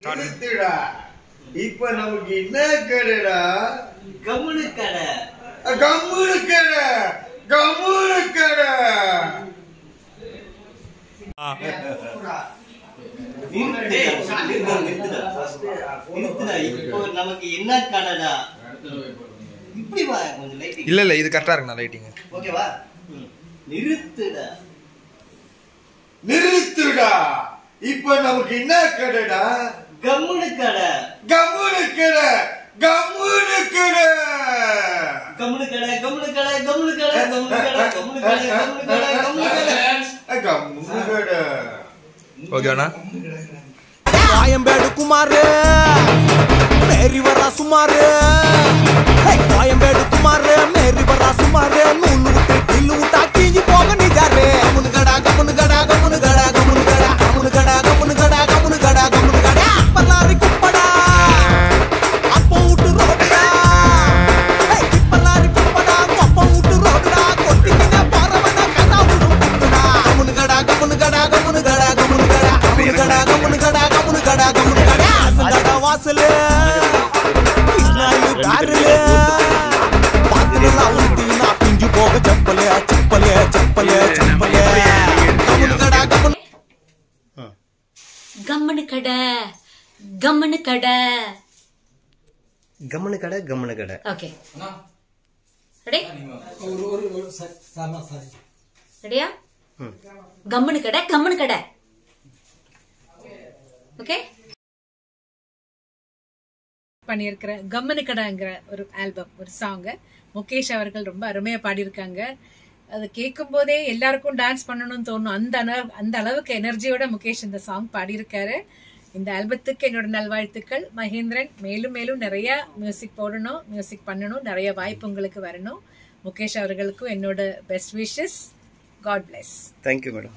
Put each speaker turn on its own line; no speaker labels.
நிறுத்துடா. இப்ப நமக்கு என்ன கடைடா?
கம்முனு கடை.
கம்முனு கடை. கம்முனு கடை.
இப்போ நமக்கு என்ன கடைடா? இப்படி வா, கொஞ்சம் லைட்டிங்.
இல்ல இது கரெக்டா இருக்குண்ணா லைட்டிங்.
ஓகேவா? நிறுத்துடா.
நிறுத்துடா. இப்ப நமக்கு என்ன கடைடா?
கம்முனு கடை.
கம்முனு கடை. கம்முனு கடை.
கம்முனு கடை. கம்முனு கடை. கம்முனு கடை. கம்முனு கடை. கம்முனு கடை. கம்முனு கடை. கம்முனு கடை.
கம்முனு கடை.
ஓகேண்ணா.
கோயம்பேடு குமார் மேரி வரா சுமார். கோயம்பேடு குமார் மேரி வரா சுமார். நூலு விட்டு டில்லு விட்டா கீஞ்சி போக நிஜாரு. கம்முனு கடா. கம்முனு கடா. கம்முனு கடா. கம்முனு கடா. கம்முனு கடா. கம்முனு கடா. கம்முனு கடா. கம்முனு கடா. பல்லாரி குப்படா. அப்போ விட்டு ரோடுடா. பல்லாரி குப்படா. அப்போ விட்டு ரோடுடா. கொட்டிக்கிங்க போறவன கதா விடும் குட்டுடா. கம்முனு கடா. கம்முனு கடா. கம்முனு கடா. கம்முனு கடா. கம்முனு கடா. கம்முனு கடா. கம்முனு கடா. கம்முனு கடா. சங்கடா வாசலே கிருஷ்ணாயு காரலே பாத்துலாம் ஊத்தினா பிஞ்சு போக செப்பலே செப்பலே செப்பலே செப்பலே. கம்முனு கடா. கம்முனு
கம்மனு கடை. கம்மனு கடை.
கம்முனு கடை. கம்முனு கடை.
Okay ready? ரெடியா? கம்மனு கடை. கம்மனு கடை. ஓகே
பண்ணியிருக்கிற கம்மனு கடைங்கிற ஒரு ஆல்பம், ஒரு சாங் முகேஷ் அவர்கள் ரொம்ப அருமையா பாடியிருக்காங்க. அது கேட்கும் போதே எல்லாருக்கும் டான்ஸ் பண்ணணும்னு தோணும். அந்த அளவுக்கு எனர்ஜியோட முகேஷ் இந்த சாங் பாடியிருக்காரு. இந்த ஆல்பத்துக்கு என்னோட நல்வாழ்த்துக்கள். மகேந்திரன் மேலும் மேலும் நிறைய மியூசிக் போடணும், மியூசிக் பண்ணணும், நிறைய வாய்ப்பு உங்களுக்கு வரணும். முகேஷ் அவர்களுக்கும் என்னோட best wishes. God bless.
Thank you madam.